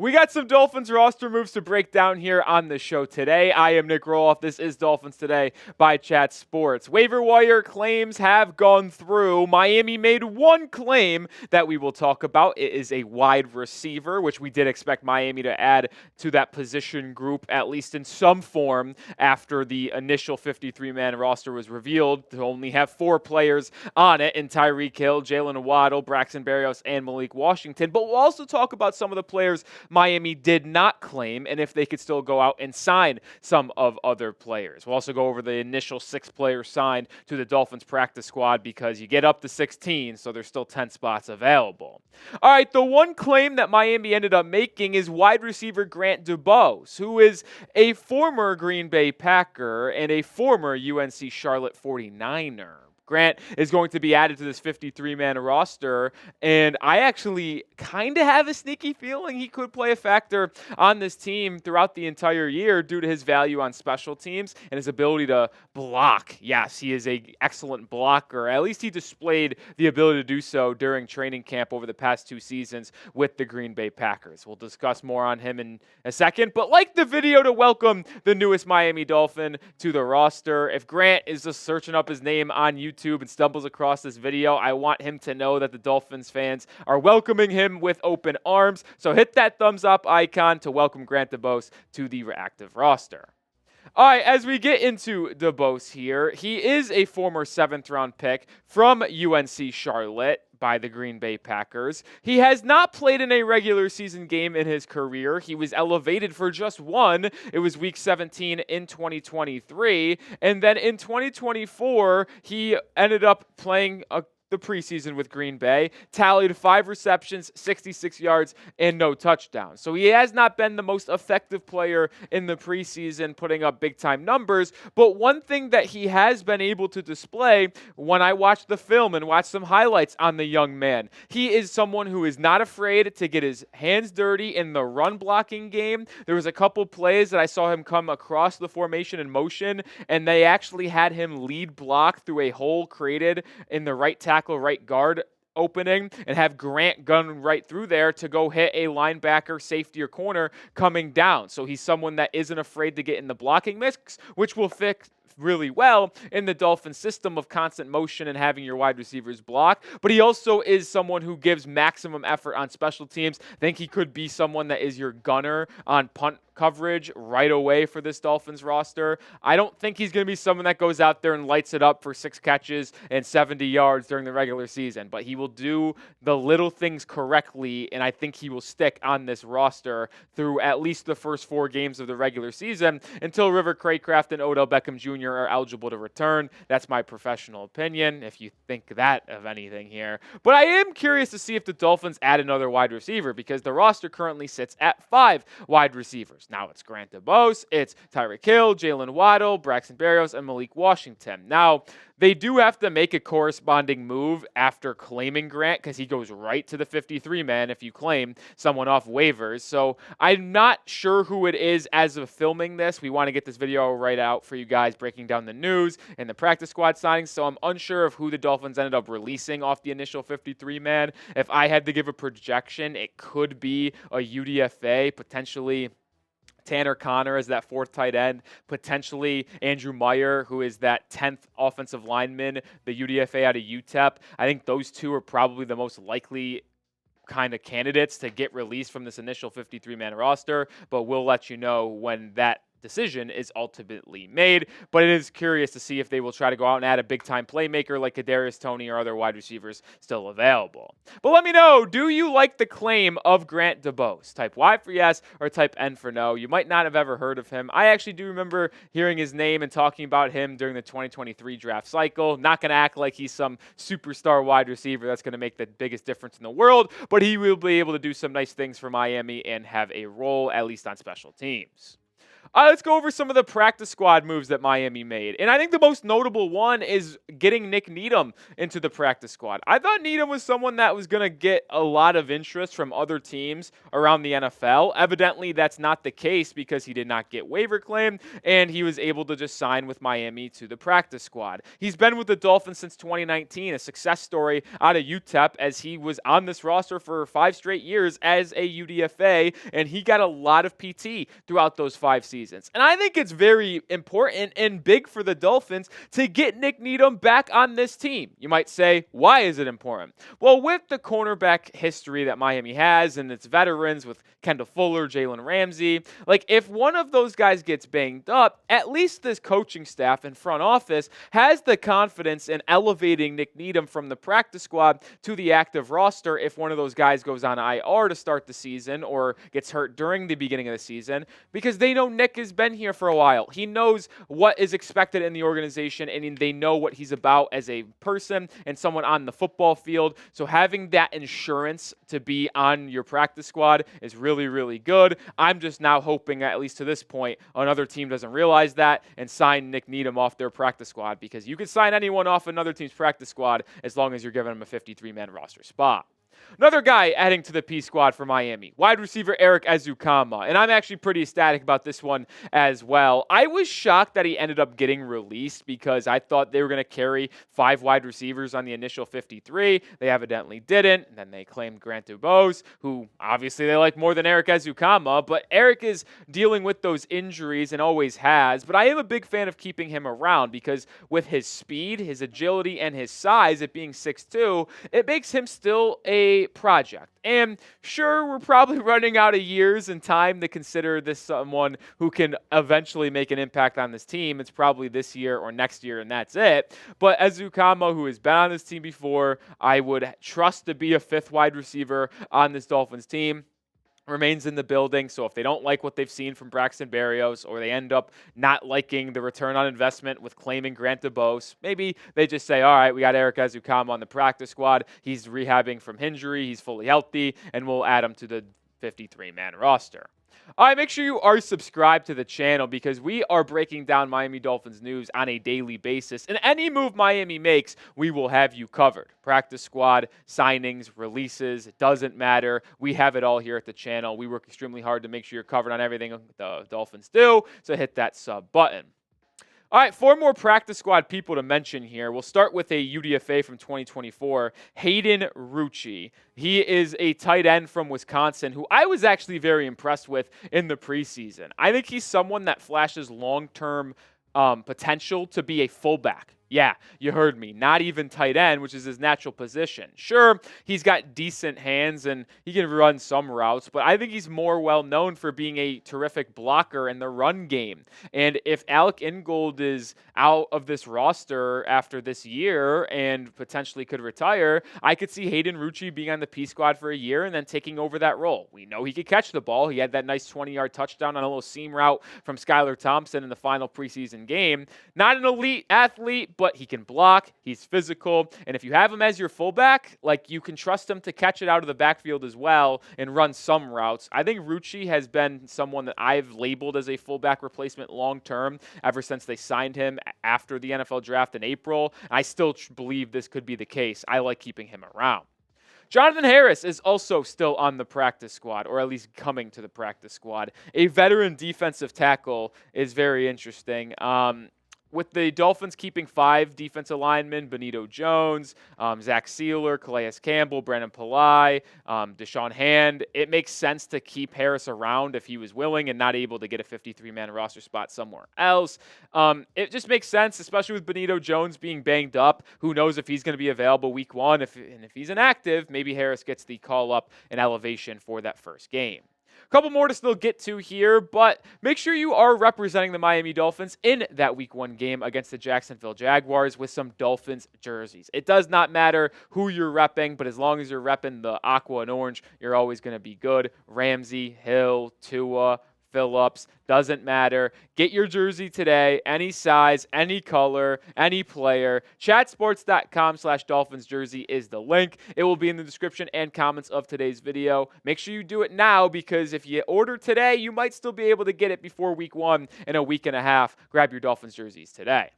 We got some Dolphins roster moves to break down here on the show today. I am Nic Rohloff. This is Dolphins Today by Chat Sports. Waiver wire claims have gone through. Miami made one claim that we will talk about. It is a wide receiver, which we did expect Miami to add to that position group, at least in some form, after the initial 53-man roster was revealed to only have 4 players on it in Tyreek Hill, Jalen Waddle, Braxton Berrios, and Malik Washington. But we'll also talk about some of the players Miami did not claim and if they could still go out and sign some of other players. We'll also go over the initial 6 players signed to the Dolphins practice squad because you get up to 16, so there's still 10 spots available. All right, the one claim that Miami ended up making is wide receiver Grant DuBose, who is a former Green Bay Packer and a former UNC Charlotte 49er. Grant is going to be added to this 53-man roster, and I actually kind of have a sneaky feeling he could play a factor on this team throughout the entire year due to his value on special teams and his ability to block. Yes, he is an excellent blocker. At least he displayed the ability to do so during training camp over the past 2 seasons with the Green Bay Packers. We'll discuss more on him in a second, but like the video to welcome the newest Miami Dolphin to the roster. If Grant is just searching up his name on YouTube and stumbles across this video, I want him to know that the Dolphins fans are welcoming him with open arms. So hit that thumbs up icon to welcome Grant DuBose to the active roster. All right, as we get into DuBose here, he is a former 7th-round pick from UNC Charlotte by the Green Bay Packers. He has not played in a regular season game in his career. He was elevated for just one. It was week 17 in 2023. And then in 2024, he ended up playing the preseason with Green Bay, tallied 5 receptions, 66 yards, and no touchdowns. So he has not been the most effective player in the preseason, putting up big-time numbers. But one thing that he has been able to display when I watched the film and watched some highlights on the young man, he is someone who is not afraid to get his hands dirty in the run-blocking game. There was a couple plays that I saw him come across the formation in motion, and they actually had him lead block through a hole created in the right tackle, right guard opening, and have Grant gun right through there to go hit a linebacker, safety, or corner coming down. So he's someone that isn't afraid to get in the blocking mix, which will fit really well in the Dolphins system of constant motion and having your wide receivers block. But he also is someone who gives maximum effort on special teams. I think he could be someone that is your gunner on punt coverage right away for this Dolphins roster. I don't think he's going to be someone that goes out there and lights it up for 6 catches and 70 yards during the regular season, but he will do the little things correctly, and I think he will stick on this roster through at least the first 4 games of the regular season until River Craycraft and Odell Beckham Jr. are eligible to return. That's my professional opinion, if you think that of anything here. But I am curious to see if the Dolphins add another wide receiver, because the roster currently sits at 5 wide receivers. Now it's Grant DuBose, it's Tyreek Hill, Jalen Waddle, Braxton Berrios, and Malik Washington. Now, they do have to make a corresponding move after claiming Grant, because he goes right to the 53-man if you claim someone off waivers. So I'm not sure who it is as of filming this. We want to get this video right out for you guys, breaking down the news and the practice squad signings. So I'm unsure of who the Dolphins ended up releasing off the initial 53-man. If I had to give a projection, it could be a UDFA, potentially Tanner Connor as that 4th tight end, potentially Andrew Meyer, who is that 10th offensive lineman, the UDFA out of UTEP. I think those 2 are probably the most likely kind of candidates to get released from this initial 53-man roster, but we'll let you know when that decision is ultimately made. But it is curious to see if they will try to go out and add a big-time playmaker like Kadarius Toney or other wide receivers still available. But let me know, do you like the claim of Grant DuBose? Type Y for yes or type N for no. You might not have ever heard of him. I actually do remember hearing his name and talking about him during the 2023 draft cycle. Not going to act like he's some superstar wide receiver that's going to make the biggest difference in the world, but he will be able to do some nice things for Miami and have a role, at least on special teams. Let's go over some of the practice squad moves that Miami made. And I think the most notable one is getting Nik Needham into the practice squad. I thought Needham was someone that was going to get a lot of interest from other teams around the NFL. Evidently, that's not the case because he did not get waiver claim, and he was able to just sign with Miami to the practice squad. He's been with the Dolphins since 2019, a success story out of UTEP, as he was on this roster for 5 straight years as a UDFA, and he got a lot of PT throughout those 5 seasons. And I think it's very important and big for the Dolphins to get Nik Needham back on this team. You might say, why is it important? Well, with the cornerback history that Miami has and its veterans with Kendall Fuller, Jalen Ramsey, like if one of those guys gets banged up, at least this coaching staff and front office has the confidence in elevating Nik Needham from the practice squad to the active roster if one of those guys goes on IR to start the season or gets hurt during the beginning of the season, because they know Nick has been here for a while. He knows what is expected in the organization, and they know what he's about as a person and someone on the football field. So having that insurance to be on your practice squad is really, really good. I'm just now hoping, at least to this point, another team doesn't realize that and sign Nik Needham off their practice squad, because you can sign anyone off another team's practice squad as long as you're giving them a 53-man roster spot. Another guy adding to the P squad for Miami, wide receiver Erik Ezukanma. And I'm actually pretty ecstatic about this one as well. I was shocked that he ended up getting released because I thought they were going to carry 5 wide receivers on the initial 53. They evidently didn't. And then they claimed Grant DuBose, who obviously they like more than Erik Ezukanma. But Erik is dealing with those injuries and always has. But I am a big fan of keeping him around because with his speed, his agility, and his size, it being 6'2", it makes him still a project. And sure, we're probably running out of years and time to consider this someone who can eventually make an impact on this team. It's probably this year or next year, and that's it. But Ezukanma, who has been on this team before, I would trust to be a 5th wide receiver on this Dolphins team, remains in the building. So if they don't like what they've seen from Braxton Berrios, or they end up not liking the return on investment with claiming Grant DuBose, maybe they just say, all right, we got Erik Ezukanma on the practice squad. He's rehabbing from injury. He's fully healthy, and we'll add him to the 53-man roster. All right, make sure you are subscribed to the channel because we are breaking down Miami Dolphins news on a daily basis. And any move Miami makes, we will have you covered. Practice squad, signings, releases, it doesn't matter. We have it all here at the channel. We work extremely hard to make sure you're covered on everything the Dolphins do, so hit that sub button. All right, 4 more practice squad people to mention here. We'll start with a UDFA from 2024, Hayden Rucci. He is a tight end from Wisconsin who I was actually very impressed with in the preseason. I think he's someone that flashes long-term potential to be a fullback. Yeah, you heard me. Not even tight end, which is his natural position. Sure, he's got decent hands and he can run some routes, but I think he's more well known for being a terrific blocker in the run game. And if Alec Ingold is out of this roster after this year and potentially could retire, I could see Hayden Rucci being on the P squad for a year and then taking over that role. We know he could catch the ball. He had that nice 20-yard touchdown on a little seam route from Skylar Thompson in the final preseason game. Not an elite athlete, but he can block, he's physical, and if you have him as your fullback, like, you can trust him to catch it out of the backfield as well and run some routes. I think Rucci has been someone that I've labeled as a fullback replacement long-term ever since they signed him after the NFL draft in April. I still believe this could be the case. I like keeping him around. Jonathan Harris is also still on the practice squad, or at least coming to the practice squad. A veteran defensive tackle is very interesting. With the Dolphins keeping 5 defensive linemen, Benito Jones, Zach Sealer, Calais Campbell, Brandon Pillai, Deshaun Hand, it makes sense to keep Harris around if he was willing and not able to get a 53-man roster spot somewhere else. It just makes sense, especially with Benito Jones being banged up. Who knows if he's going to be available week 1? And if he's inactive, maybe Harris gets the call up and elevation for that first game. A couple more to still get to here, but make sure you are representing the Miami Dolphins in that Week 1 game against the Jacksonville Jaguars with some Dolphins jerseys. It does not matter who you're repping, but as long as you're repping the aqua and orange, you're always going to be good. Ramsey, Hill, Tua, fill-ups, doesn't matter. Get your jersey today, any size, any color, any player. Chatsports.com/Dolphins jersey is the link. It will be in the description and comments of today's video. Make sure you do it now, because if you order today, you might still be able to get it before week 1 in a week and a half. Grab your Dolphins jerseys today.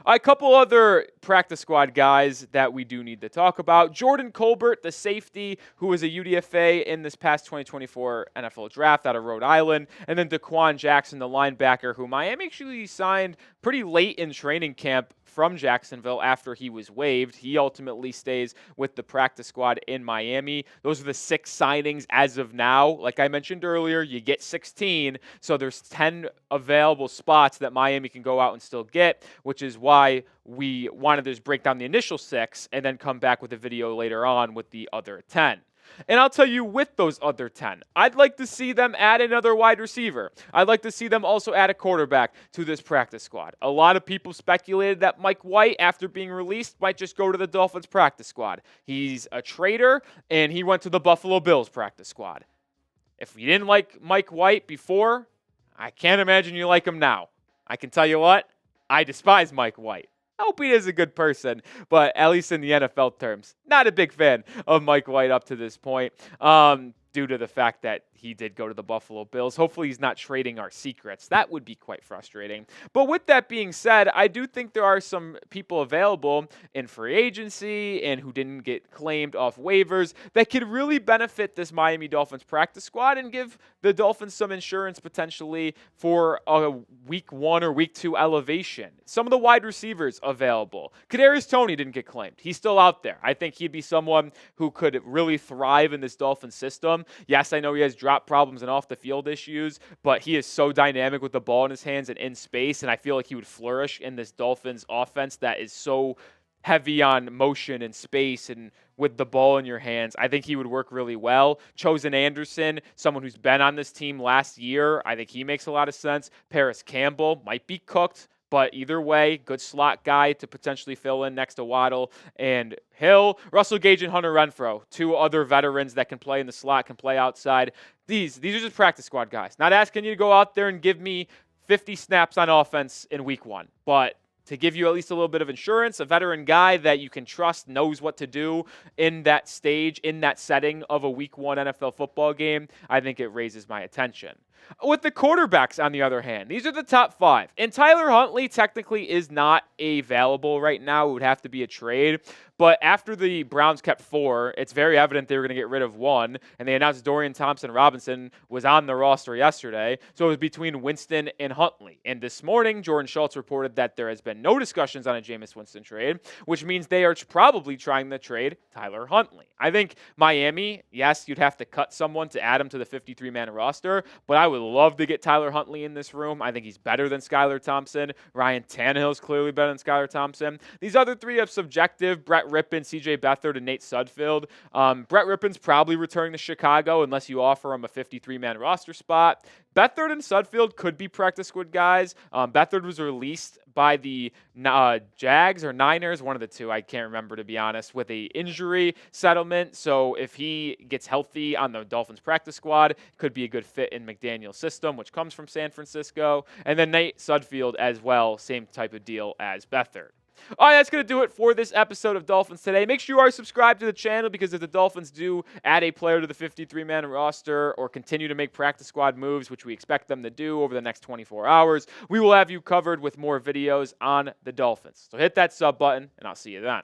A couple other practice squad guys that we do need to talk about. Jordan Colbert, the safety, who was a UDFA in this past 2024 NFL draft out of Rhode Island. And then Dequan Jackson, the linebacker, who Miami actually signed pretty late in training camp from Jacksonville after he was waived. He ultimately stays with the practice squad in Miami. Those are the 6 signings as of now. Like I mentioned earlier, you get 16, so there's 10 available spots that Miami can go out and still get, which is why we wanted to just break down the initial 6 and then come back with a video later on with the other 10. And I'll tell you, with those other 10, I'd like to see them add another wide receiver. I'd like to see them also add a quarterback to this practice squad. A lot of people speculated that Mike White, after being released, might just go to the Dolphins practice squad. He's a traitor, and he went to the Buffalo Bills practice squad. If you didn't like Mike White before, I can't imagine you like him now. I can tell you what, I despise Mike White. I hope he is a good person, but at least in the NFL terms, not a big fan of Mike White up to this point, due to the fact that he did go to the Buffalo Bills. Hopefully he's not trading our secrets. That would be quite frustrating. But with that being said, I do think there are some people available in free agency and who didn't get claimed off waivers that could really benefit this Miami Dolphins practice squad and give the Dolphins some insurance potentially for a week 1 or week 2 elevation. Some of the wide receivers available. Kadarius Toney didn't get claimed. He's still out there. I think he'd be someone who could really thrive in this Dolphins system. Yes, I know he has drop problems and off the field issues, but he is so dynamic with the ball in his hands and in space, and I feel like he would flourish in this Dolphins offense that is so heavy on motion and space and with the ball in your hands. I think he would work really well. Chosen Anderson, someone who's been on this team last year, I think he makes a lot of sense. Paris Campbell might be cooked, but either way, good slot guy to potentially fill in next to Waddle and Hill. Russell Gage and Hunter Renfrow, 2 other veterans that can play in the slot, can play outside. These are just practice squad guys. Not asking you to go out there and give me 50 snaps on offense in week 1, but to give you at least a little bit of insurance, a veteran guy that you can trust, knows what to do in that stage, in that setting of a week 1 NFL football game, I think it raises my attention. With the quarterbacks, on the other hand, these are the top 5. And Tyler Huntley technically is not available right now. It would have to be a trade. But after the Browns kept 4, it's very evident they were going to get rid of 1. And they announced Dorian Thompson-Robinson was on the roster yesterday. So it was between Winston and Huntley. And this morning, Jordan Schultz reported that there has been no discussions on a Jameis Winston trade, which means they are probably trying to trade Tyler Huntley. I think Miami, yes, you'd have to cut someone to add him to the 53-man roster, but I would love to get Tyler Huntley in this room. I think he's better than Skylar Thompson. Ryan Tannehill is clearly better than Skylar Thompson. These other 3 have subjective. Brett Rippon, CJ Beathard, and Nate Sudfeld. Brett Rippon's probably returning to Chicago unless you offer him a 53-man roster spot. Beathard and Sudfeld could be practice squad guys. Beathard was released by the Jags or Niners, one of the 2, I can't remember to be honest, with a injury settlement. So if he gets healthy on the Dolphins practice squad, could be a good fit in McDaniel's system, which comes from San Francisco. And then Nate Sudfeld as well, same type of deal as Beathard. All right, that's going to do it for this episode of Dolphins Today. Make sure you are subscribed to the channel, because if the Dolphins do add a player to the 53-man roster or continue to make practice squad moves, which we expect them to do over the next 24 hours, we will have you covered with more videos on the Dolphins. So hit that sub button, and I'll see you then.